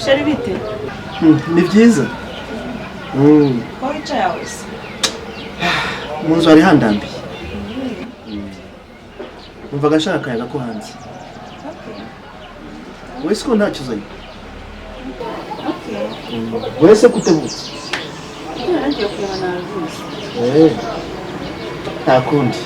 Sheri bite? Ni byiza. Ko wicaye aho se? Mu nzu hari handambiye. Numvaga nshaka akayaga ko hanze. Okay. Wese ko ntacyo uzanye. Okay. Wese kutebutse. Ngiye kureba naruzi. Nta kundi.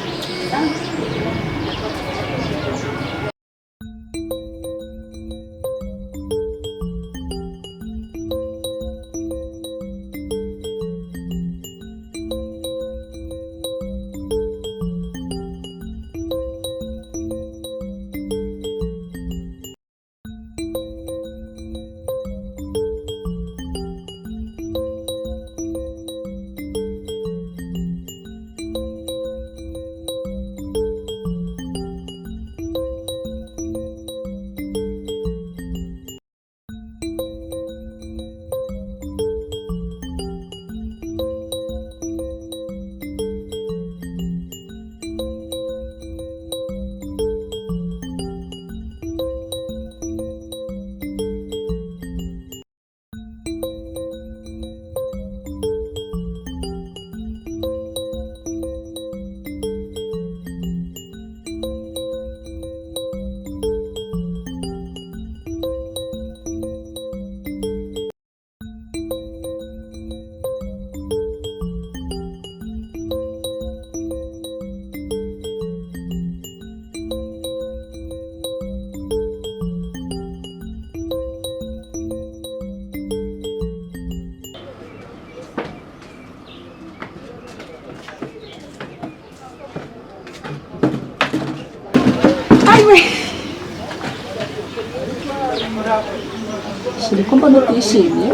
Sheri ko mbona utishimye?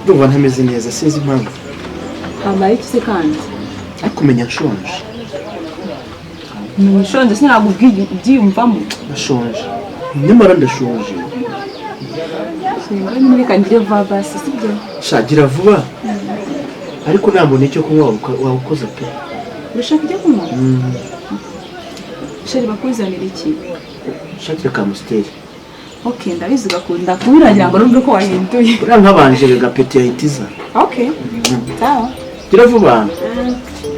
Ndumva ntameze neza sinzi impamvu. Habaye iki se kandi? Ariko menya nshonje. Nshonje sinagubwiye ubyiyumvamo. Ndashonje. Nyamara ndashonje. Singa nimureka ngire vuba sibyo? Shagira vuba. Ariko nambone icyo kunywa wawukoze pe. Urashaka icyo kunywa? Sheri bakuzanira iki? Shakira ka musteri. Okay, ndabizi gakunda kubiragira ngo numve ko wahinduye. Ura nkabanje gapeti yahitiza. Okay. Sawa. Gira vuba.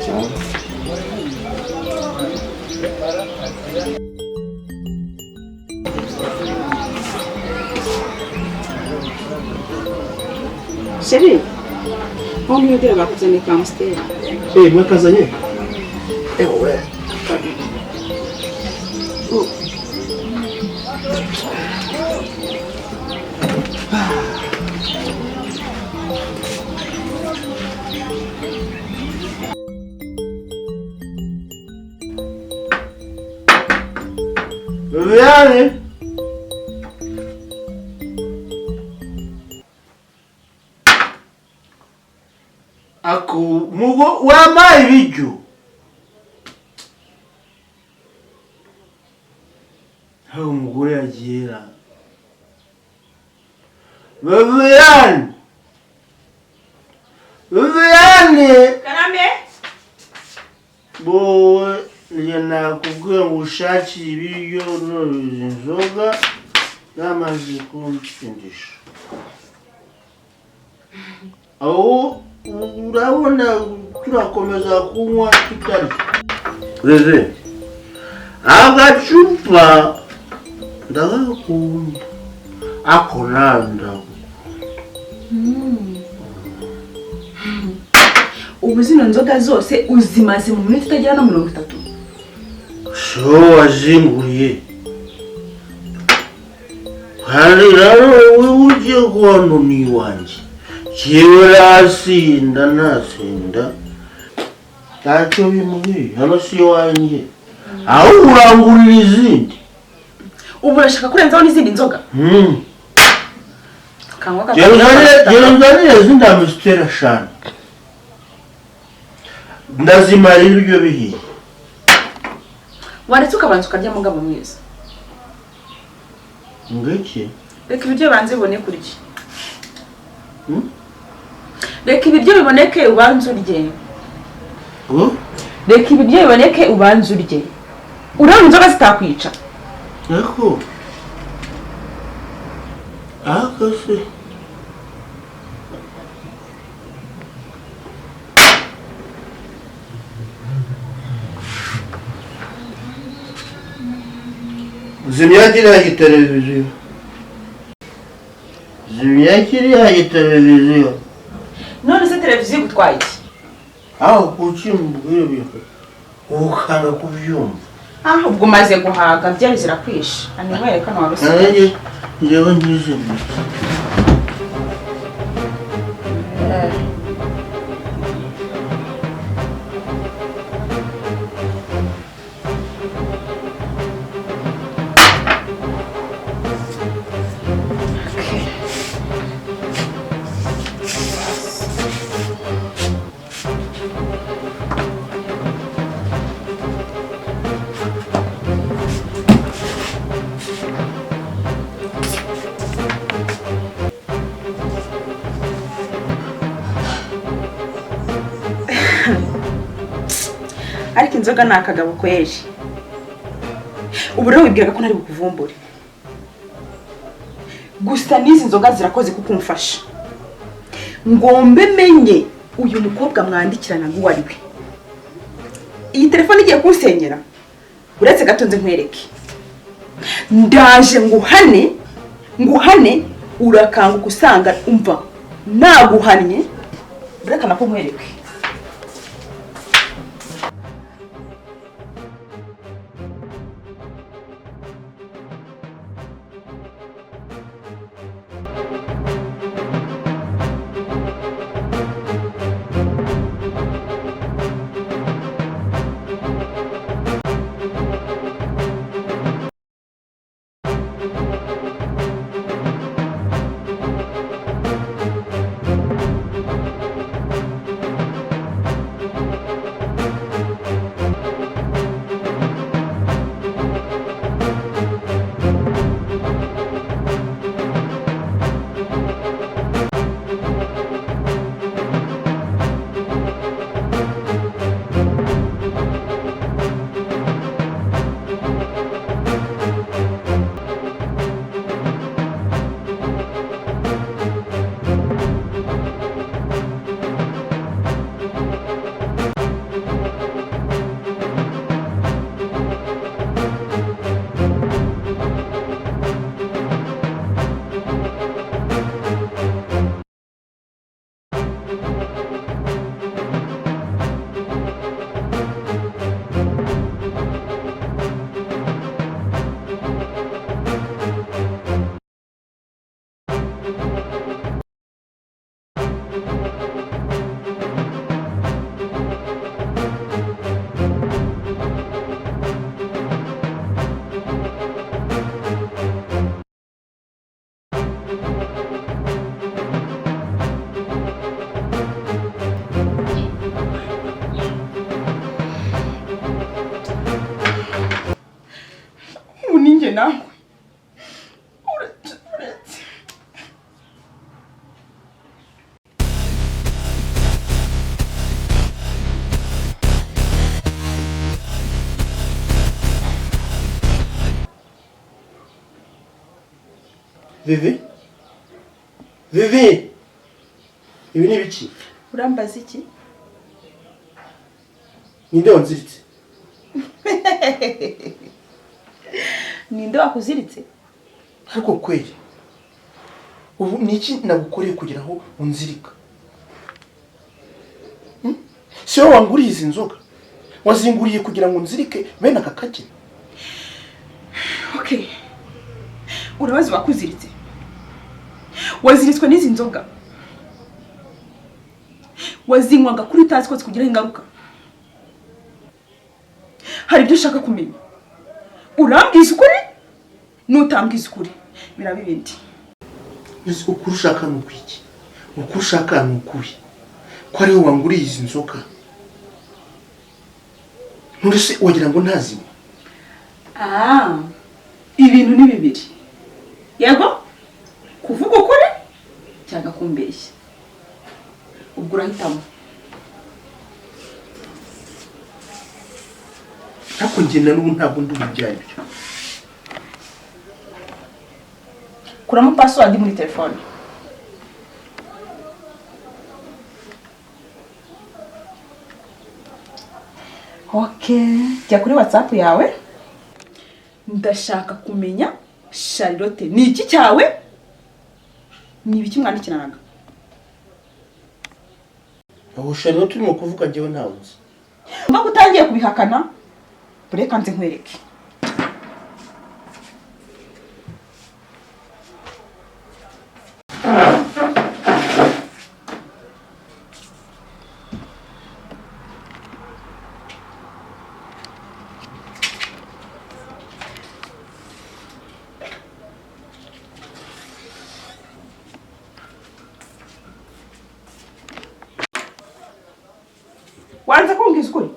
Sawa. Sheri. Homwe yodera bakuzanira ka musteri. Mwakazanye? Ewe. Yani aku mugo wamaye ibiryo aho umugore yagera Viviane Karame bowe nije nakubwiye ngo ushakire ibiryo inzoga n'amazi kunsindisha aho urabona turakomeza kunywa tutari reze agacupa ndagakunda ako nanda ubu zino nzoga zose uzimaze mu minota itagera na 30. So wazinguriye hari rero uje kwano ni wanje Kiwarasinda nasinda tacyo bimuye hano si wanje aho urangurira izindi ubu urashaka kurenzaho n'izindi nzoga kanwa Geruzanire zinda mistera shana ndazimara ibyo bihiye waretse ukabanza ukarya mugabo mwiza ngiki reka ibiryo banze bibone kurya reka ibiryo biboneke ubanze urye reka ibiryo biboneke ubanze urye urabona inzoga zitakwica Eko akase zimya kiriya televiziyo none se televiziyo gutwaye iki aho kukimbwira biho ukanga kubyumva ubwo umaze guhaga byari zirakwisha animwereka no waruse nanjye njyewe ngize ariko inzoga nakagabo kweje ubu rero wibwiraga ko nari bukuvumbure gusa nizi nzoga zirakoze kukumfasha ngombe menye uyu mukobwa mwandikirana ngo wari we iyi telefone igiye kunsenyera uretse gatonze nkwereke ndaje nguhane urakanga kusanga umva naguhanye urekana ko nkwereke nawe uretse Vivi ibi ni biki? Urambaza iki? Ninde wanziritse? Ninde wakuziritse? Ariko kweli ubu niki nagukoreye kugira aho unzirika? Si wowe wanguriye izi nzoga? Wazinguriye kugira ngo unzirike bene aka kake? Okay. Urabazi wakuziritse? Waziritswe n'izi nzoga? Wazinywaga kuri tazi ko zikugira ingaruka? Hari ibyo ushaka kumenya? Urambwiza ukuri? Nutambwiza ukuri biraba ibindi. Ese ukuri ushaka n'ukwiki? Ukuri ushaka n'ukuri? Ko ari wowe wanguriye izi nzoga? Nturese wagira ngo ntazima? Ibintu ni bibiri. Yego? Kuvuga ukuri cyangwa kumbeshya. Ubwo urahitamo. Ariko njye na n'ubu ntabwo ndi ubyaribyo. kuramo password muri telefone. Okay, jya kuri WhatsApp yawe. Ndashaka kumenya Charlotte ni iki cyawe? Ni ibiki mwandikiranaga? Aho Charlotte urimo kuvuga njyewe ntawuzi. Mba gutangiye kubihakana. Bureka nze nkwereke. Wanza kumbwiza ukuri?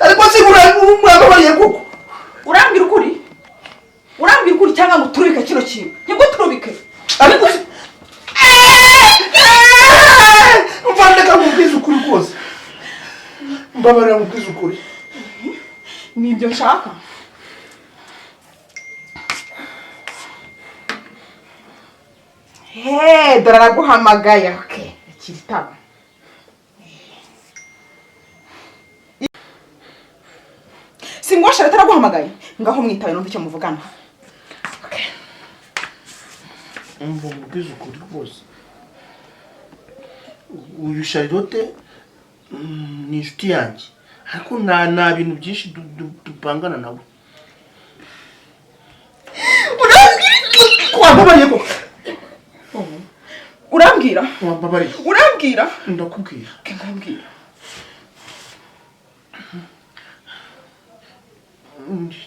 Ariko sigura umwagabariye kuko. Urambwira ukuri? Urambwira ukuri cyangwa ngo turubike kino kintu? Nibwo turubike. Ariko mvandeka mubwiza ukuri rwose. Mbabarira mubwiza ukuri. Nibyo nshaka. Dore araguhamagaye. Okay, ikitaba. Singwasha ataraguhamagaye. Ngaho mwitabe numva icyo muvugana. Okay. Mubwiza ukuri rwose. Uyu Charlotte ni inshuti yanjye. Ariko nta bintu byinshi dupangana nawe. Wambabariye ko? Urambwira? Wambabariye. Urambwira? Ndakubwira. Ngambwira.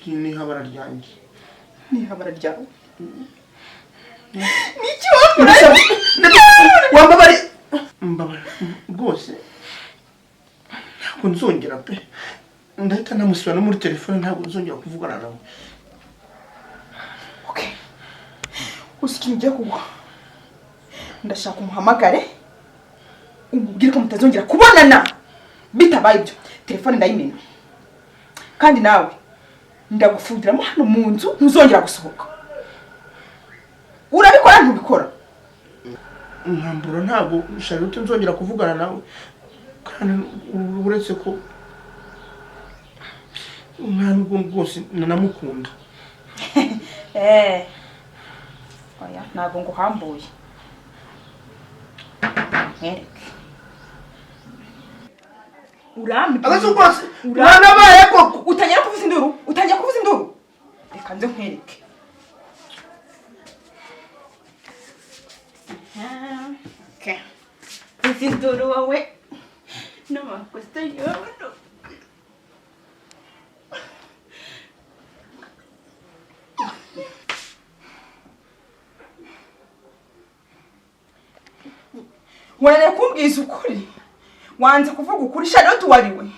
Ni habara ryanjye. Ni habara ryawe? Niki wambabariye? Mbabara rwose. Ntabwo nzongera pe. Ndahita namusura no muri telefone ntabwo nzongera kuvugana nawe. Okay. Usikinje ugiye kugwa. Ndashaka umuhamagare. Umubwire ko mutazongera kubonana. Bitabaye ibyo. Telefone ndayimena. Kandi nawe ndagufungiramo hano mu nzu ntuzongera gusohoka. Urabikora ntubikora? Nkambura ntabwo Charlotte nzongera kuvugana nawe. Kandi uretse ko umwana rwose nanamukunda. Oya, ntabwo nguhambuye. Nkereke. Urambye. Agaso rwose uranabaye koko. Utangira kuvuza induru. Utangira kuvuza induru. Reka nze nkwereke. Okay. Kuvuza induru wowe. No makosa yono. Wene kumbwiza ukuri. Wanze kuvuga ukuri Charlotte wariwe.